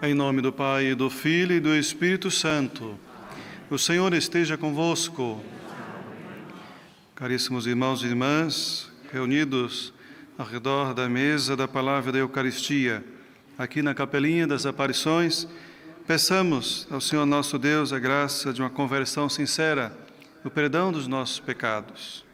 Em nome do Pai, e do Filho e do Espírito Santo. O Senhor esteja convosco. Caríssimos irmãos e irmãs, reunidos ao redor da mesa da palavra da Eucaristia, aqui na Capelinha das Aparições, peçamos ao Senhor nosso Deus a graça de uma conversão sincera, o perdão dos nossos pecados.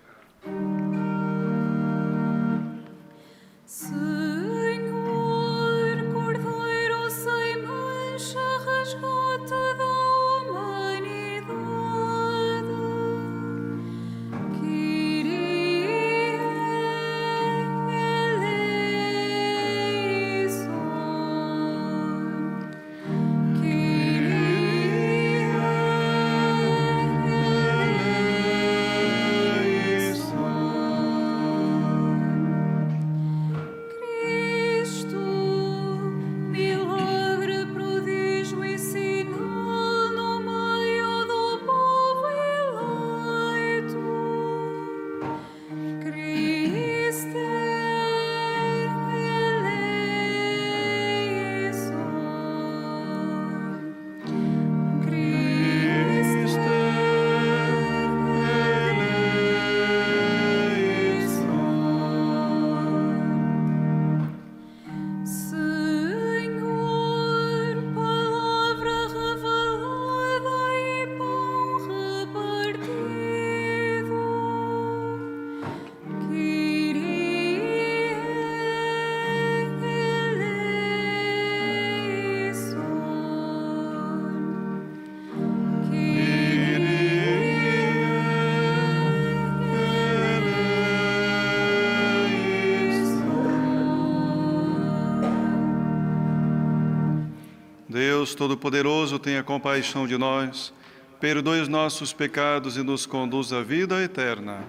Deus Todo-Poderoso, tenha compaixão de nós, perdoe os nossos pecados e nos conduz à vida eterna.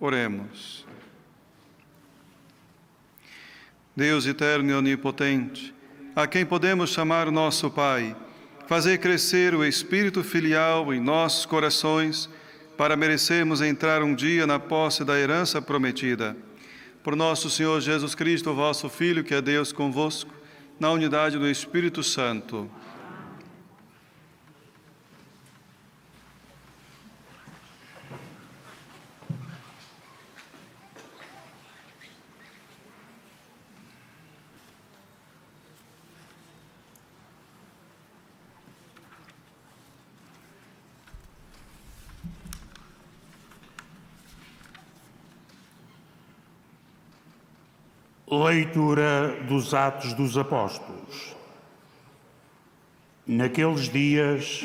Oremos. Deus eterno e onipotente, a quem podemos chamar nosso Pai, fazer crescer o espírito filial em nossos corações, para merecermos entrar um dia na posse da herança prometida. Por nosso Senhor Jesus Cristo, vosso Filho, que é Deus convosco, na unidade do Espírito Santo. Leitura dos Atos dos Apóstolos. Naqueles dias,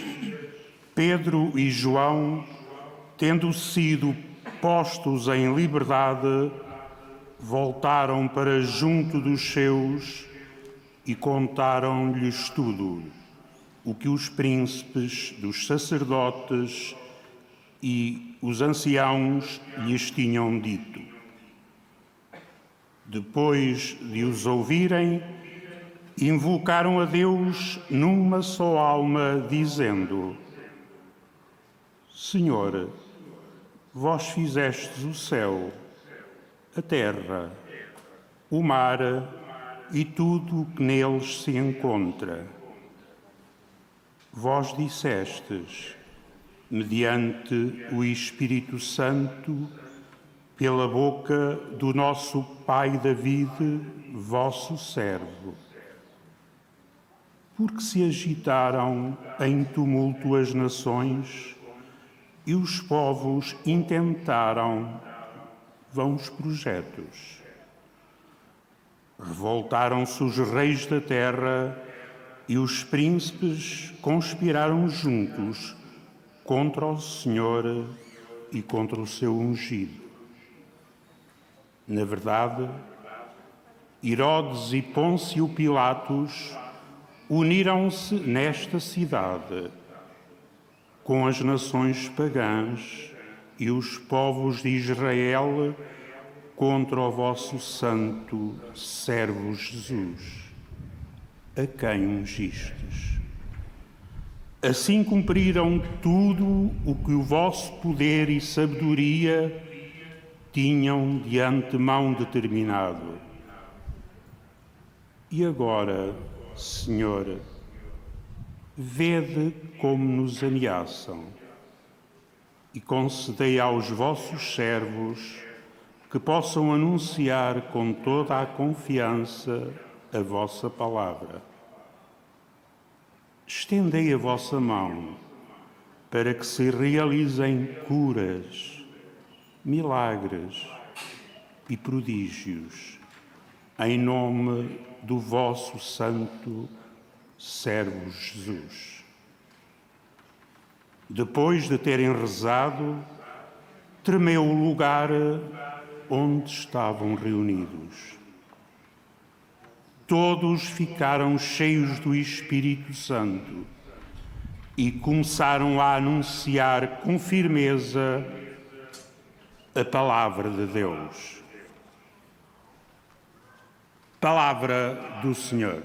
Pedro e João, tendo sido postos em liberdade, voltaram para junto dos seus e contaram-lhes tudo, o que os príncipes dos sacerdotes e os anciãos lhes tinham dito. Depois de os ouvirem, invocaram a Deus numa só alma, dizendo: Senhor, vós fizestes o céu, a terra, o mar e tudo o que neles se encontra. Vós dissestes, mediante o Espírito Santo, pela boca do nosso pai David, vosso servo. Porque se agitaram em tumulto as nações e os povos intentaram vãos projetos. Revoltaram-se os reis da terra e os príncipes conspiraram juntos contra o Senhor e contra o seu ungido. Na verdade, Herodes e Pôncio Pilatos uniram-se nesta cidade com as nações pagãs e os povos de Israel contra o vosso santo servo Jesus, a quem ungistes. Assim cumpriram tudo o que o vosso poder e sabedoria tinham de antemão determinado. E agora Senhor, vede como nos ameaçam e concedei aos vossos servos que possam anunciar com toda a confiança a vossa palavra. Estendei a vossa mão para que se realizem curas, milagres e prodígios, em nome do vosso santo servo Jesus. Depois de terem rezado, tremeu o lugar onde estavam reunidos. Todos ficaram cheios do Espírito Santo e começaram a anunciar com firmeza a palavra de Deus. Palavra do Senhor.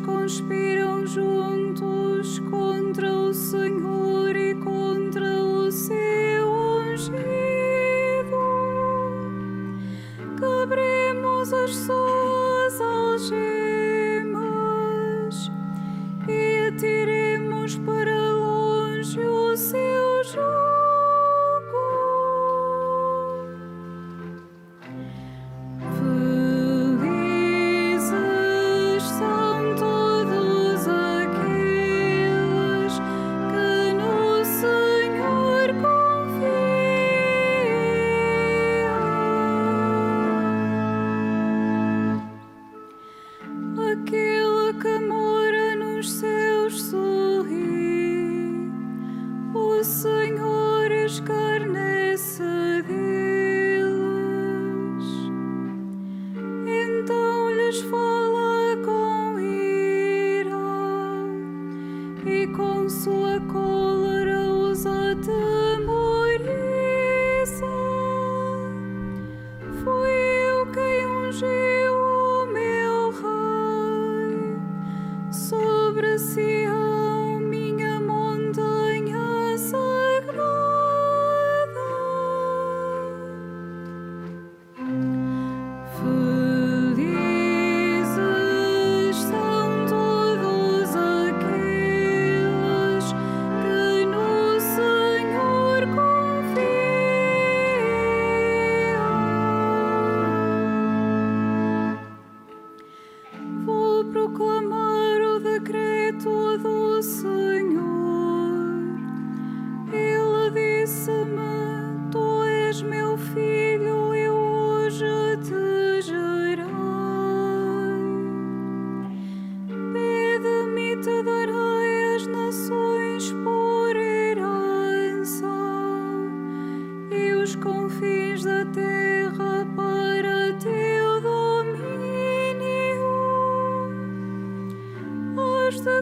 Conspiram juntos contra o Senhor e contra o seu ungido. Quebremos as suas algemas e atiremos para longe o seu jugo.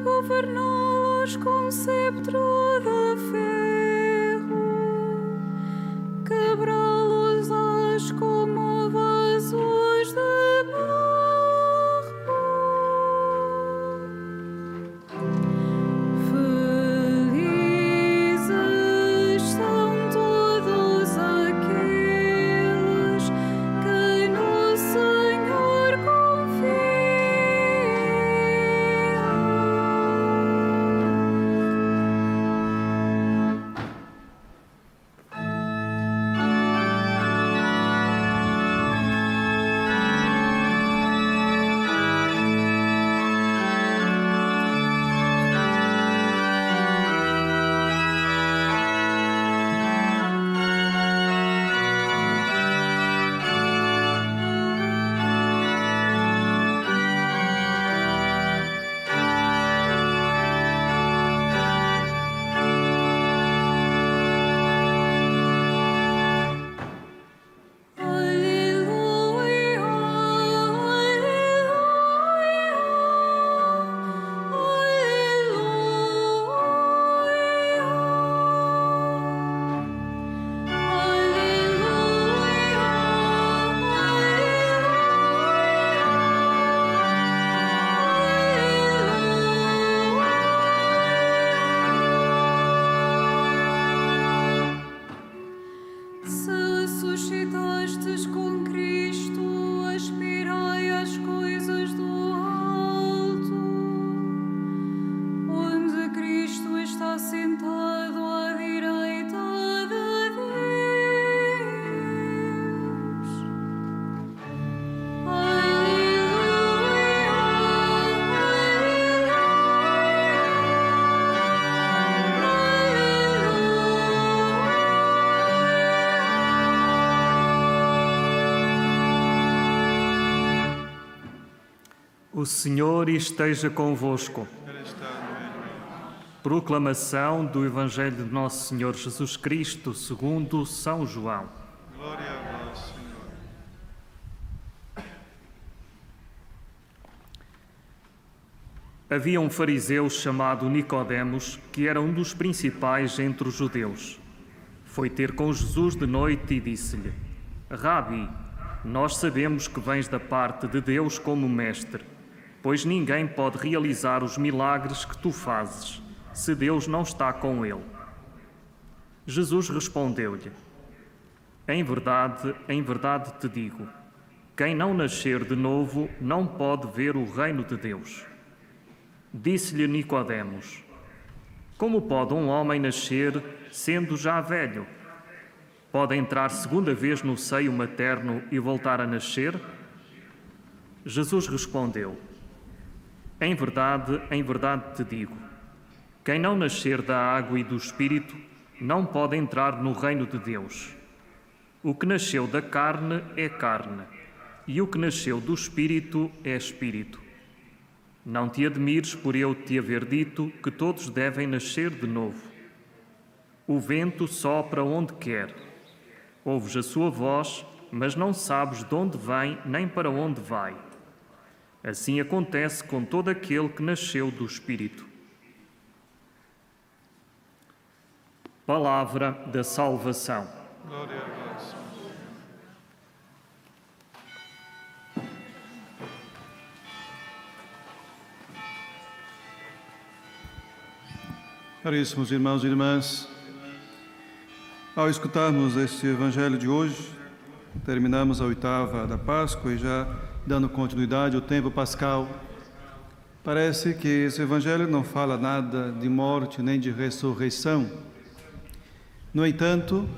Governá-los com cetro de ferro, quebrá-los como vasos de barro. Felizes ressuscitastes com Cristo, aspirai às coisas do alto, onde Cristo está sentado à direita de Deus. O Senhor esteja convosco. Proclamação do Evangelho de Nosso Senhor Jesus Cristo segundo São João. Glória a vós, Senhor. Havia um fariseu chamado Nicodemos, que era um dos principais entre os judeus. Foi ter com Jesus de noite e disse-lhe: Rabi, nós sabemos que vens da parte de Deus como mestre, pois ninguém pode realizar os milagres que tu fazes, se Deus não está com ele. Jesus respondeu-lhe: em verdade te digo, quem não nascer de novo não pode ver o reino de Deus. Disse-lhe Nicodemos: como pode um homem nascer sendo já velho? Pode entrar segunda vez no seio materno e voltar a nascer? Jesus respondeu: em verdade te digo, quem não nascer da água e do Espírito não pode entrar no reino de Deus. O que nasceu da carne é carne, e o que nasceu do Espírito é Espírito. Não te admires por eu te haver dito que todos devem nascer de novo. O vento sopra onde quer. Ouves a sua voz, mas não sabes de onde vem nem para onde vai. Assim acontece com todo aquele que nasceu do Espírito. Palavra da salvação. Glória a vós, Senhor. Caríssimos irmãos e irmãs, ao escutarmos este Evangelho de hoje, terminamos a oitava da Páscoa e já dando continuidade ao tempo pascal, parece que esse Evangelho não fala nada de morte nem de ressurreição. No entanto,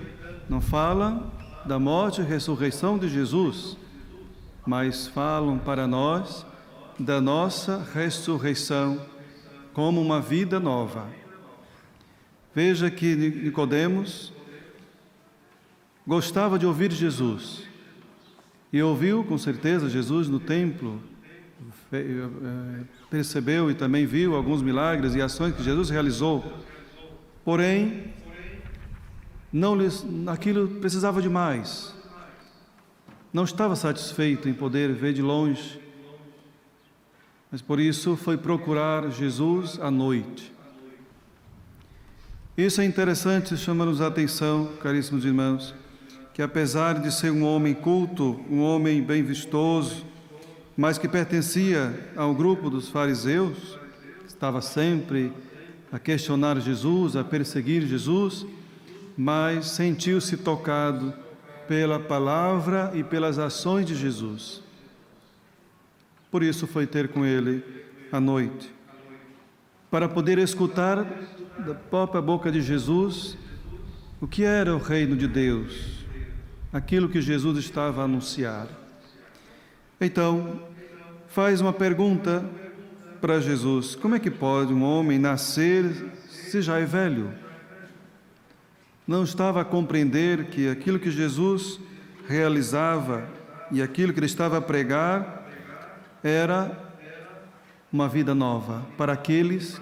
não fala da morte e ressurreição de Jesus, mas falam para nós da nossa ressurreição como uma vida nova. Veja que Nicodemos gostava de ouvir Jesus e ouviu com certeza Jesus no templo, percebeu e também viu alguns milagres e ações que Jesus realizou, porém aquilo precisava de mais, não estava satisfeito em poder ver de longe, mas por isso foi procurar Jesus à noite. Isso é interessante, chama-nos a atenção, caríssimos irmãos, que apesar de ser um homem culto, um homem bem vistoso, mas que pertencia ao grupo dos fariseus, que estava sempre a questionar Jesus, a perseguir Jesus, mas sentiu-se tocado pela palavra e pelas ações de Jesus. Por isso foi ter com ele à noite, para poder escutar da própria boca de Jesus o que era o reino de Deus, aquilo que Jesus estava a anunciar. Então, faz uma pergunta para Jesus: como é que pode um homem nascer se já é velho? Não estava a compreender que aquilo que Jesus realizava e aquilo que ele estava a pregar era uma vida nova para aqueles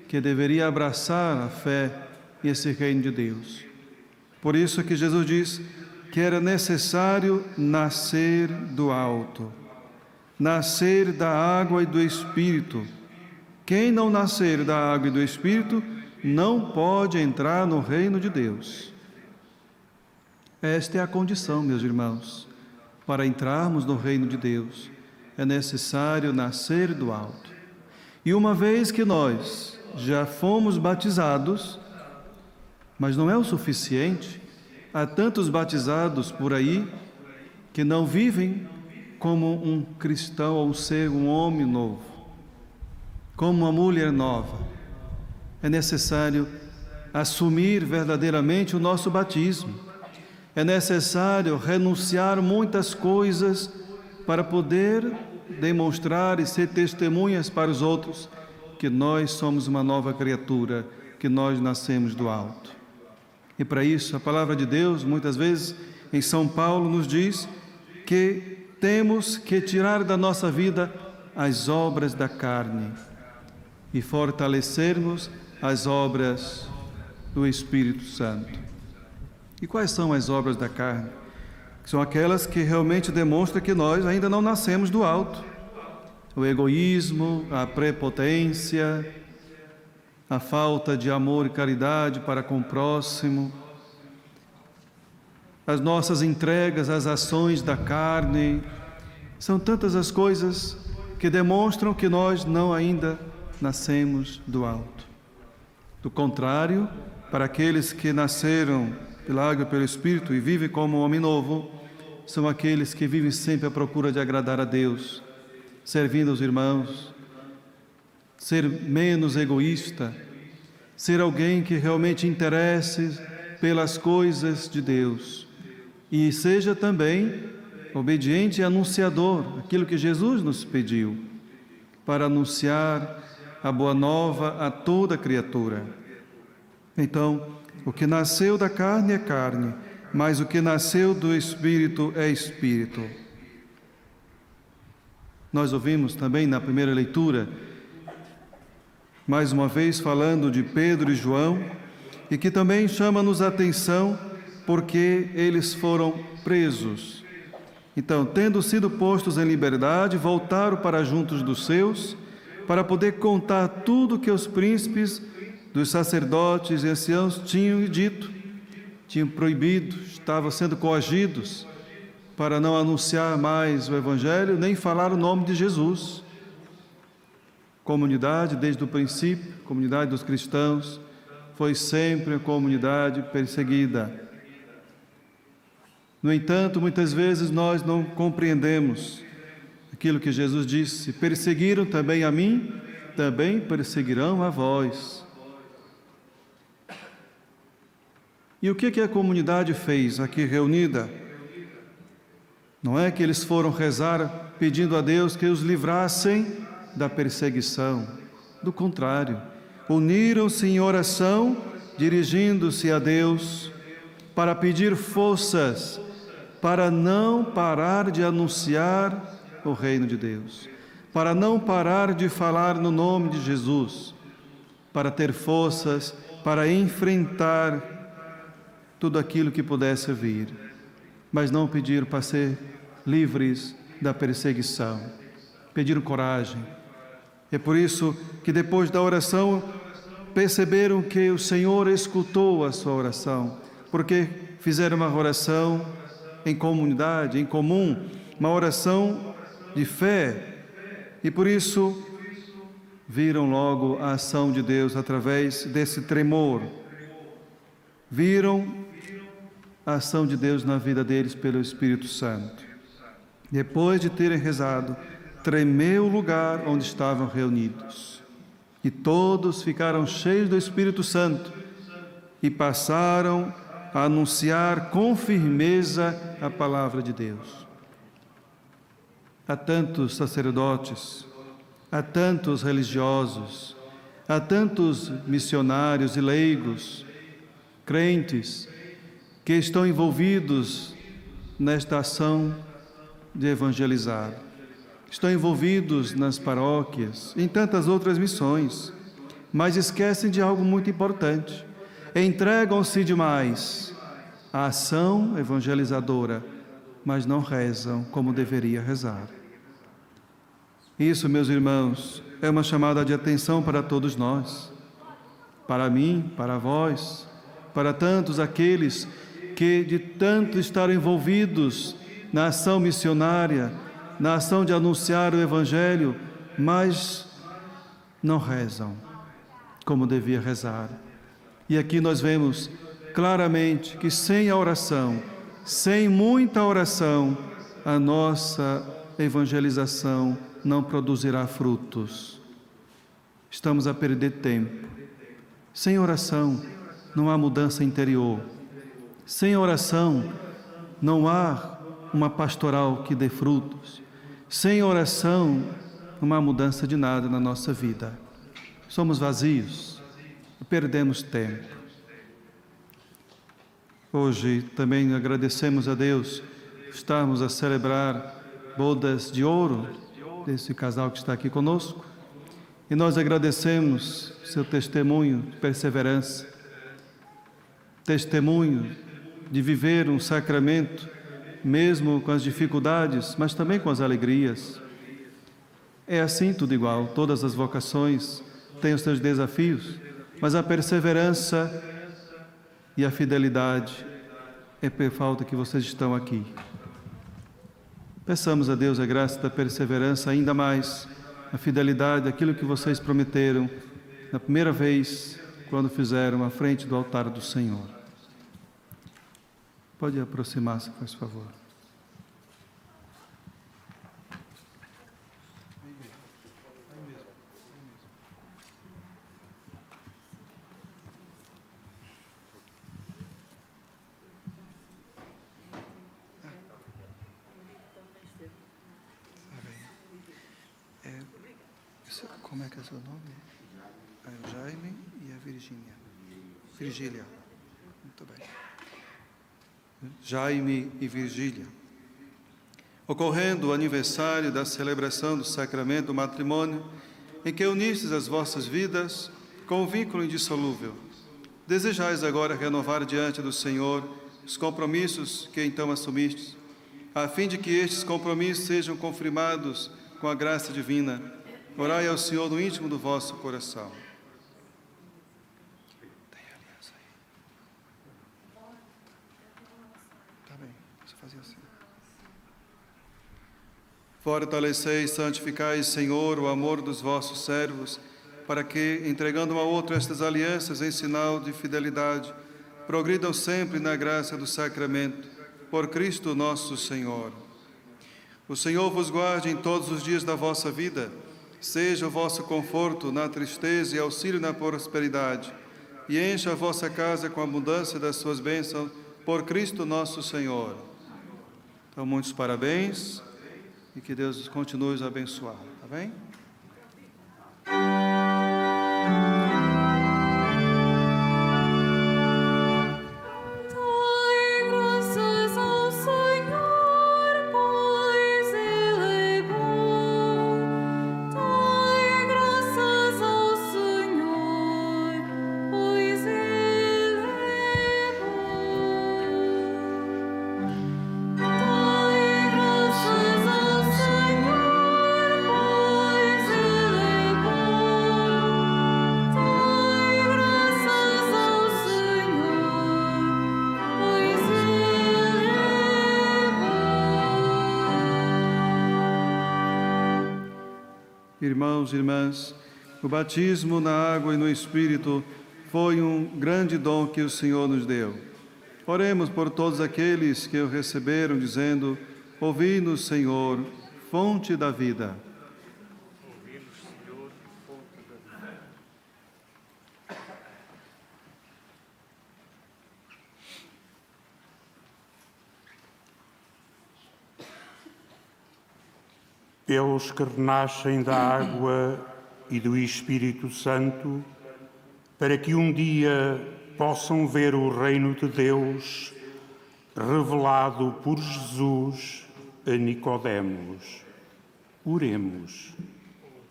que deveriam abraçar a fé e esse reino de Deus. Por isso que Jesus diz que era necessário nascer do alto, nascer da água e do Espírito. Quem não nascer da água e do Espírito não pode entrar no reino de Deus. Esta é a condição, meus irmãos. Para entrarmos no reino de Deus, é necessário nascer do alto. E uma vez que nós já fomos batizados, mas não é o suficiente, há tantos batizados por aí que não vivem como um cristão ou um homem novo, como uma mulher nova. É necessário assumir verdadeiramente o nosso batismo. É necessário renunciar muitas coisas para poder demonstrar e ser testemunhas para os outros que nós somos uma nova criatura, que nós nascemos do alto. E para isso, a palavra de Deus, muitas vezes, em São Paulo, nos diz que temos que tirar da nossa vida as obras da carne e fortalecermos as obras do Espírito Santo. E quais são as obras da carne? São aquelas que realmente demonstram que nós ainda não nascemos do alto. O egoísmo, a prepotência, a falta de amor e caridade para com o próximo, as nossas entregas às ações da carne. São tantas as coisas que demonstram que nós não ainda nascemos do alto. Do contrário, para aqueles que nasceram pela água e pelo Espírito e vivem como homem novo, são aqueles que vivem sempre à procura de agradar a Deus, servindo os irmãos, ser menos egoísta, ser alguém que realmente interesse pelas coisas de Deus e seja também obediente e anunciador, aquilo que Jesus nos pediu, para anunciar a boa nova a toda criatura. Então, o que nasceu da carne é carne, mas o que nasceu do Espírito é Espírito. Nós ouvimos também na primeira leitura, mais uma vez falando de Pedro e João, e que também chama-nos a atenção porque eles foram presos. Então, tendo sido postos em liberdade, voltaram para juntos dos seus, para poder contar tudo que os príncipes dos sacerdotes e anciãos tinham dito, tinham proibido, estavam sendo coagidos para não anunciar mais o Evangelho, nem falar o nome de Jesus. Comunidade, desde o princípio, comunidade dos cristãos, foi sempre a comunidade perseguida. No entanto, muitas vezes nós não compreendemos aquilo que Jesus disse: perseguiram também a mim, também perseguirão a vós. E o que a comunidade fez aqui reunida? Não é que eles foram rezar pedindo a Deus que os livrassem da perseguição. Do contrário, uniram-se em oração, dirigindo-se a Deus para pedir forças, para não parar de anunciar o reino de Deus, para não parar de falar no nome de Jesus, para ter forças para enfrentar tudo aquilo que pudesse vir, mas não pediram para ser livres da perseguição, pediram coragem. É por isso que depois da oração perceberam que o Senhor escutou a sua oração, porque fizeram uma oração em comunidade, em comum, uma oração de fé, e por isso viram logo a ação de Deus através desse tremor. Viram a ação de Deus na vida deles pelo Espírito Santo. Depois de terem rezado, tremeu o lugar onde estavam reunidos. E todos ficaram cheios do Espírito Santo e passaram a anunciar com firmeza a palavra de Deus. Há tantos sacerdotes, há tantos religiosos, há tantos missionários e leigos, crentes, que estão envolvidos nesta ação de evangelizar. Estão envolvidos nas paróquias, em tantas outras missões, mas esquecem de algo muito importante. Entregam-se demais à ação evangelizadora, mas não rezam como deveria rezar. Isso, meus irmãos, é uma chamada de atenção para todos nós, para mim, para vós, para tantos aqueles que de tanto estar envolvidos na ação missionária, na ação de anunciar o Evangelho, mas não rezam como devia rezar. E aqui nós vemos claramente que sem a oração, sem muita oração, a nossa evangelização não produzirá frutos. Estamos a perder tempo. Sem oração não há mudança interior. Sem oração não há uma pastoral que dê frutos. Sem oração não há mudança de nada na nossa vida. Somos vazios e perdemos tempo. Hoje também agradecemos a Deus, estamos a celebrar bodas de ouro desse casal que está aqui conosco. E nós agradecemos seu testemunho de perseverança, testemunho de viver um sacramento, mesmo com as dificuldades, mas também com as alegrias. É assim tudo igual, todas as vocações têm os seus desafios, mas a perseverança e a fidelidade é por falta que vocês estão aqui. Peçamos a Deus a graça da perseverança ainda mais, a fidelidade, aquilo que vocês prometeram na primeira vez, quando fizeram à frente do altar do Senhor. Pode aproximar-se, faz favor. Como é que é seu nome? É o Jaime e a Virgínia. Virgília. Muito bem. Jaime e Virgília. Ocorrendo o aniversário da celebração do sacramento do matrimônio, em que unistes as vossas vidas com um vínculo indissolúvel, desejais agora renovar diante do Senhor os compromissos que então assumistes, a fim de que estes compromissos sejam confirmados com a graça divina. Orai ao Senhor no íntimo do vosso coração. Tem aliança aí. Tá bem, você fazia assim. Fortalecei e santificai, Senhor, o amor dos vossos servos, para que, entregando um ao outro estas alianças em sinal de fidelidade, progridam sempre na graça do sacramento, por Cristo nosso Senhor. O Senhor vos guarde em todos os dias da vossa vida, seja o vosso conforto na tristeza e auxílio na prosperidade, e encha a vossa casa com a abundância das suas bênçãos, por Cristo nosso Senhor. Então, muitos parabéns e que Deus continue a abençoar, tá bem? Irmãos e irmãs, o batismo na água e no Espírito foi um grande dom que o Senhor nos deu. Oremos por todos aqueles que o receberam, dizendo: ouvi-nos, Senhor, fonte da vida. Ouvi-nos, Senhor, fonte da vida. Pelos que renascem da água e do Espírito Santo, para que um dia possam ver o reino de Deus revelado por Jesus a Nicodemos. Oremos.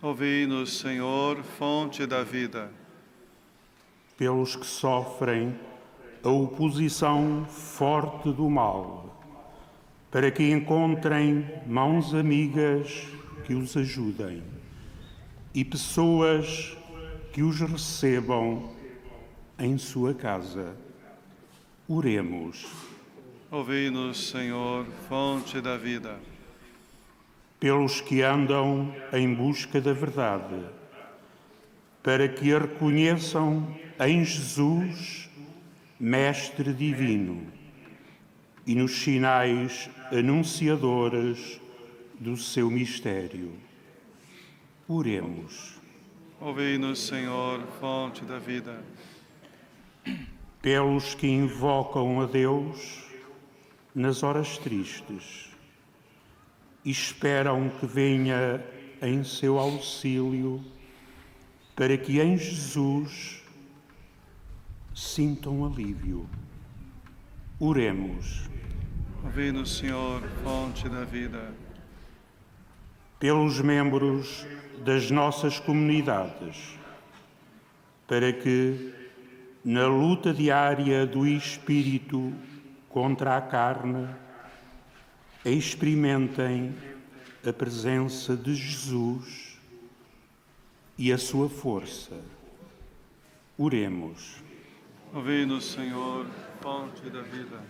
Ouvi-nos, Senhor, fonte da vida. Pelos que sofrem a oposição forte do mal, para que encontrem mãos amigas que os ajudem e pessoas que os recebam em sua casa. Oremos. Ouvi-nos, Senhor, fonte da vida. Pelos que andam em busca da verdade, para que a reconheçam em Jesus Mestre divino, e nos sinais anunciadores do seu mistério. Oremos. Ouvi-nos, Senhor, fonte da vida. Pelos que invocam a Deus nas horas tristes e esperam que venha em seu auxílio, para que em Jesus sintam alívio. Oremos. Ouvi-nos, Senhor, fonte da vida. Pelos membros das nossas comunidades, para que, na luta diária do Espírito contra a carne, experimentem a presença de Jesus e a sua força. Oremos. Ouvi-nos, Senhor, fonte da vida.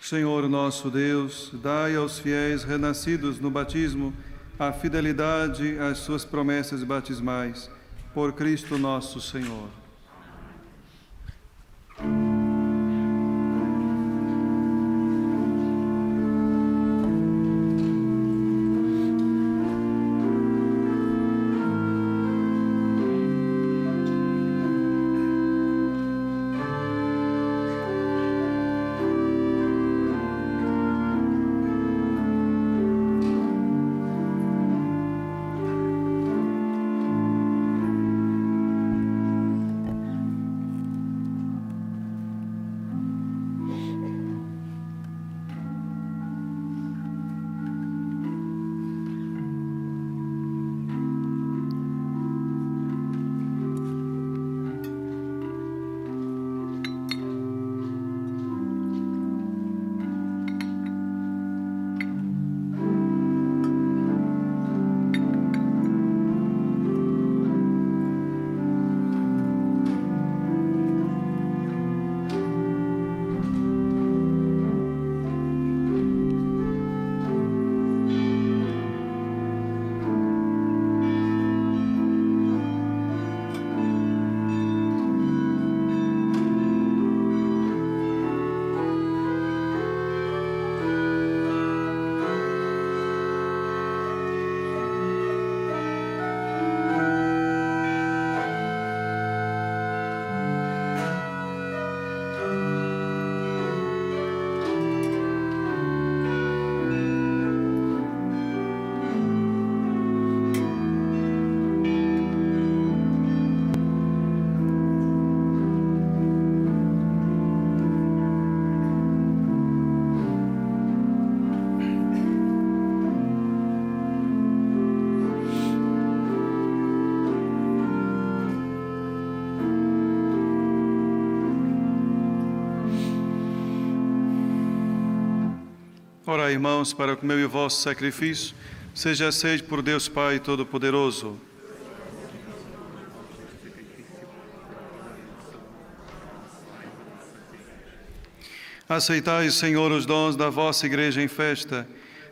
Senhor nosso Deus, dai aos fiéis renascidos no batismo a fidelidade às suas promessas batismais. Por Cristo nosso Senhor. Orai, irmãos, para que o meu e o vosso sacrifício seja aceito por Deus Pai Todo-Poderoso. Aceitai, Senhor, os dons da vossa Igreja em festa.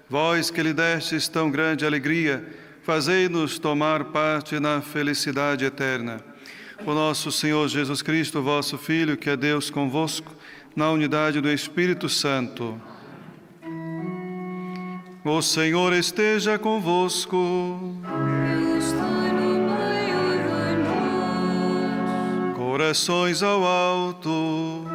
Vós que lhe destes tão grande alegria, fazei-nos tomar parte na felicidade eterna. O nosso Senhor Jesus Cristo, vosso Filho, que é Deus convosco, na unidade do Espírito Santo. O Senhor esteja convosco. Ele está no meio de nós. Corações ao alto. O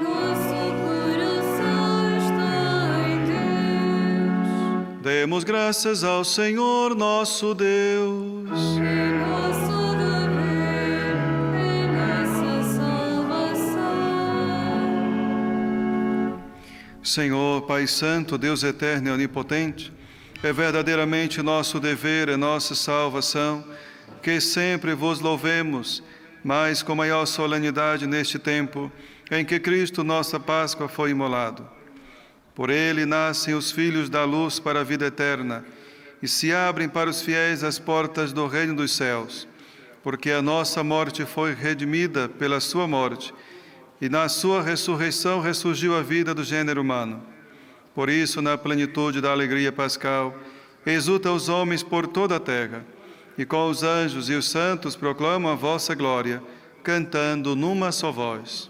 nosso coração está em Deus. Demos graças ao Senhor nosso Deus. É nosso dever, é nossa salvação. Senhor, Pai Santo, Deus eterno e onipotente, é verdadeiramente nosso dever, é nossa salvação, que sempre vos louvemos, mas com maior solenidade neste tempo em que Cristo, nossa Páscoa, foi imolado. Por ele nascem os filhos da luz para a vida eterna e se abrem para os fiéis as portas do reino dos céus, porque a nossa morte foi redimida pela sua morte, e na sua ressurreição ressurgiu a vida do gênero humano. Por isso, na plenitude da alegria pascal, exulta os homens por toda a terra, e com os anjos e os santos proclamam a vossa glória, cantando numa só voz.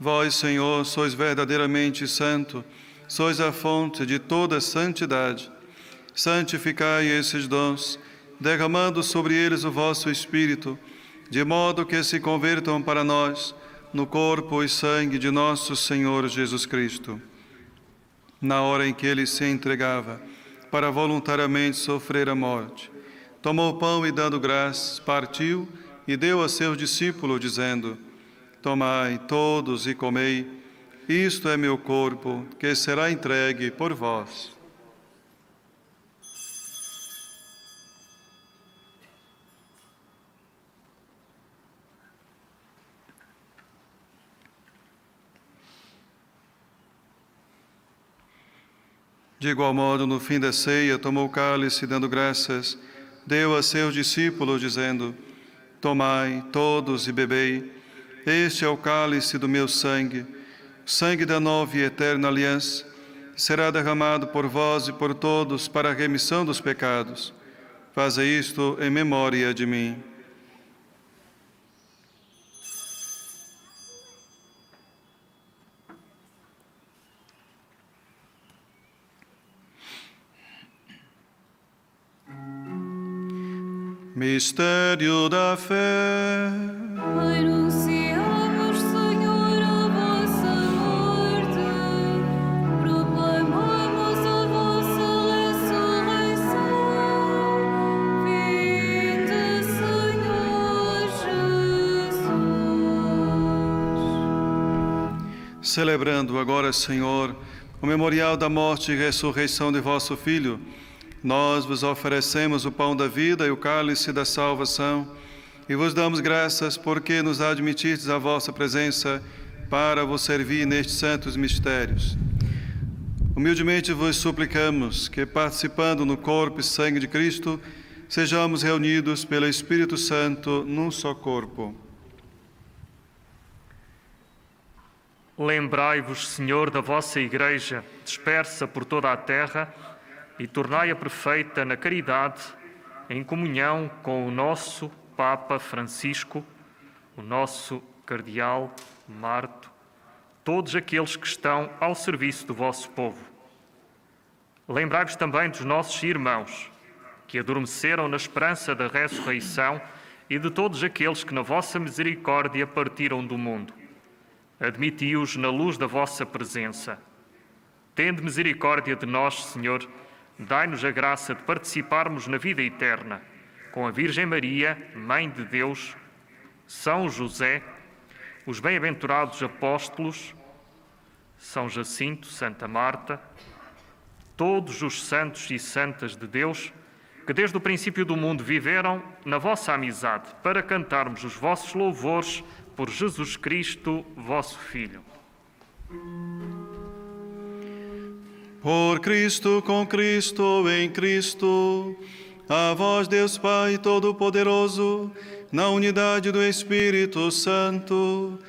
Vós, Senhor, sois verdadeiramente santo, sois a fonte de toda santidade. Santificai esses dons, derramando sobre eles o vosso Espírito, de modo que se convertam para nós no corpo e sangue de nosso Senhor Jesus Cristo. Na hora em que ele se entregava para voluntariamente sofrer a morte, tomou o pão e, dando graças, partiu e deu a seus discípulos, dizendo: Tomai todos e comei, isto é meu corpo, que será entregue por vós. De igual modo, no fim da ceia, tomou o cálice e, dando graças, deu a seus discípulos, dizendo: Tomai todos e bebei, este é o cálice do meu sangue, o sangue da nova e eterna aliança, que será derramado por vós e por todos para a remissão dos pecados. Fazei isto em memória de mim. Mistério da fé. Anunciamos, Senhor, a vossa morte, proclamamos a vossa ressurreição. Vinde, Senhor Jesus. Celebrando agora, Senhor, o memorial da morte e ressurreição de vosso Filho, nós vos oferecemos o pão da vida e o cálice da salvação, e vos damos graças porque nos admitistes à vossa presença para vos servir nestes santos mistérios. Humildemente vos suplicamos que, participando no corpo e sangue de Cristo, sejamos reunidos pelo Espírito Santo num só corpo. Lembrai-vos, Senhor, da vossa Igreja, dispersa por toda a terra, e tornai-a perfeita na caridade, em comunhão com o nosso Papa Francisco, o nosso Cardeal Marto, todos aqueles que estão ao serviço do vosso povo. Lembrai-vos também dos nossos irmãos, que adormeceram na esperança da ressurreição, e de todos aqueles que na vossa misericórdia partiram do mundo. Admiti-os na luz da vossa presença. Tende misericórdia de nós, Senhor. Dai-nos a graça de participarmos na vida eterna, com a Virgem Maria, Mãe de Deus, São José, os bem-aventurados apóstolos, São Jacinto, Santa Marta, todos os santos e santas de Deus, que desde o princípio do mundo viveram na vossa amizade, para cantarmos os vossos louvores por Jesus Cristo, vosso Filho. Por Cristo, com Cristo, em Cristo, a vós, Deus Pai Todo-Poderoso, na unidade do Espírito Santo,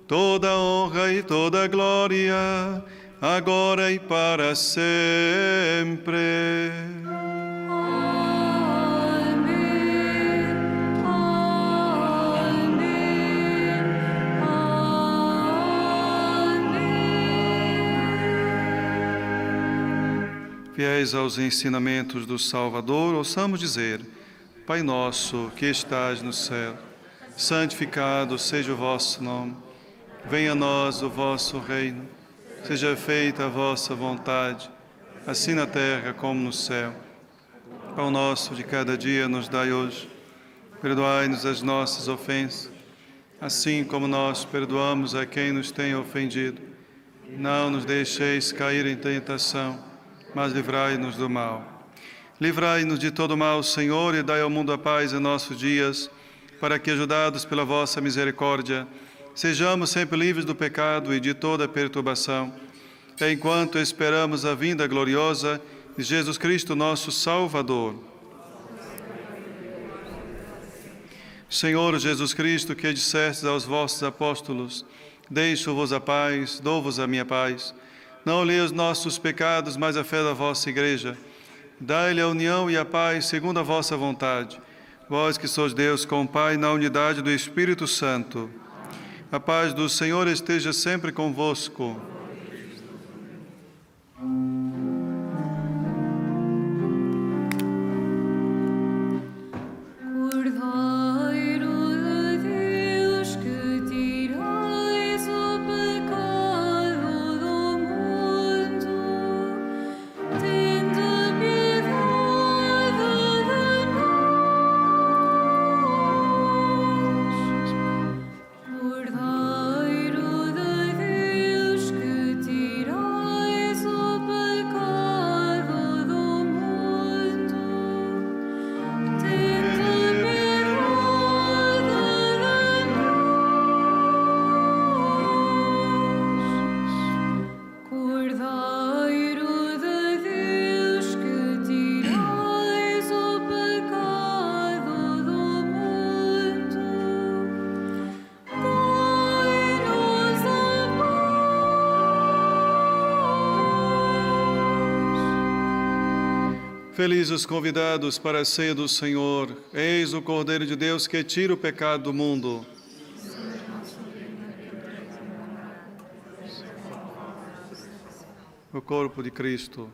toda honra e toda glória, agora e para sempre. Fiéis aos ensinamentos do Salvador, ouçamos dizer: Pai nosso, que estás no céu, santificado seja o vosso nome. Venha a nós o vosso reino. Seja feita a vossa vontade, assim na terra como no céu. Pão nosso de cada dia nos dai hoje. Perdoai-nos as nossas ofensas, assim como nós perdoamos a quem nos tem ofendido. Não nos deixeis cair em tentação, mas livrai-nos do mal. Livrai-nos de todo mal, Senhor, e dai ao mundo a paz em nossos dias, para que, ajudados pela vossa misericórdia, sejamos sempre livres do pecado e de toda perturbação, enquanto esperamos a vinda gloriosa de Jesus Cristo, nosso Salvador. Senhor Jesus Cristo, que dissestes aos vossos apóstolos: Deixo-vos a paz, dou-vos a minha paz. Não olhei os nossos pecados, mas a fé da vossa Igreja. Dai-lhe a união e a paz segundo a vossa vontade. Vós que sois Deus com o Pai na unidade do Espírito Santo. A paz do Senhor esteja sempre convosco. Cordeiro de Deus, que tirais o pecado do mundo, tende piedade de nós. Cordeiro de Deus, que tirais o pecado do mundo, tende Cordeiro de Deus, que tirais o pecado do mundo, dai-nos a paz. Felizes os convidados para a ceia do Senhor. Eis o Cordeiro de Deus que tira o pecado do mundo. O corpo de Cristo.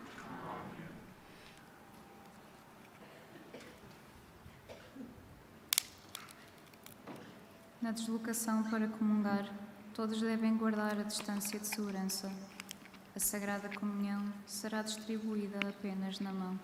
Na deslocação para comungar, todos devem guardar a distância de segurança. A Sagrada Comunhão será distribuída apenas na mão.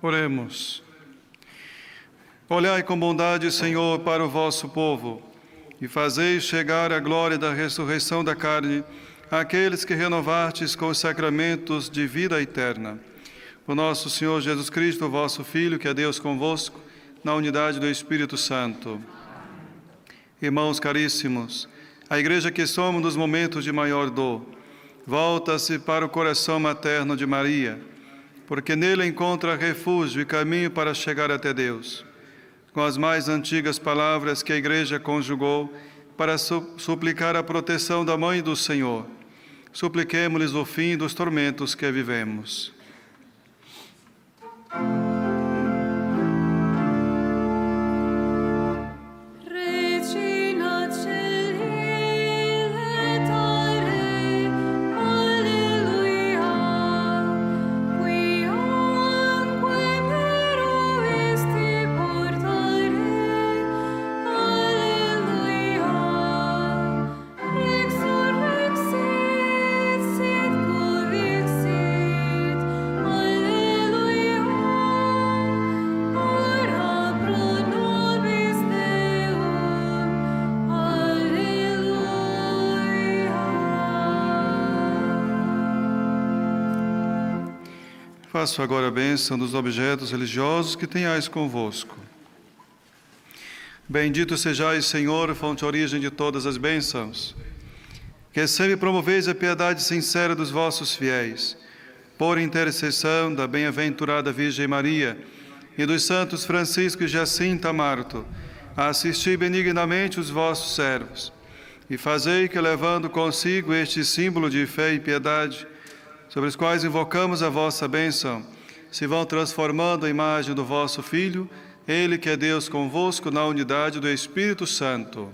Oremos. Olhai com bondade, Senhor, para o vosso povo, e fazei chegar a glória da ressurreição da carne àqueles que renovastes com os sacramentos de vida eterna. Por nosso Senhor Jesus Cristo, vosso Filho, que é Deus convosco, na unidade do Espírito Santo. Irmãos caríssimos, a Igreja que somos nos momentos de maior dor, volta-se para o coração materno de Maria, porque nele encontra refúgio e caminho para chegar até Deus. Com as mais antigas palavras que a Igreja conjugou para suplicar a proteção da Mãe do Senhor, supliquemo-lhes o fim dos tormentos que vivemos. Faço agora a bênção dos objetos religiosos que tenhais convosco. Bendito sejais, Senhor, fonte e origem de todas as bênçãos, que sempre promoveis a piedade sincera dos vossos fiéis, por intercessão da bem-aventurada Virgem Maria e dos santos Francisco e Jacinta Marto, assisti benignamente os vossos servos, e fazei que, levando consigo este símbolo de fé e piedade, sobre os quais invocamos a vossa bênção, se vão transformando a imagem do vosso Filho, Ele que é Deus convosco na unidade do Espírito Santo.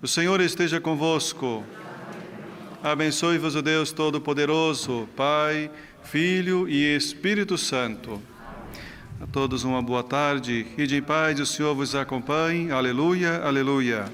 O Senhor esteja convosco. Abençoe-vos o Deus Todo-Poderoso, Pai, Filho e Espírito Santo. A todos uma boa tarde. Ide em paz, o Senhor vos acompanhe. Aleluia, aleluia.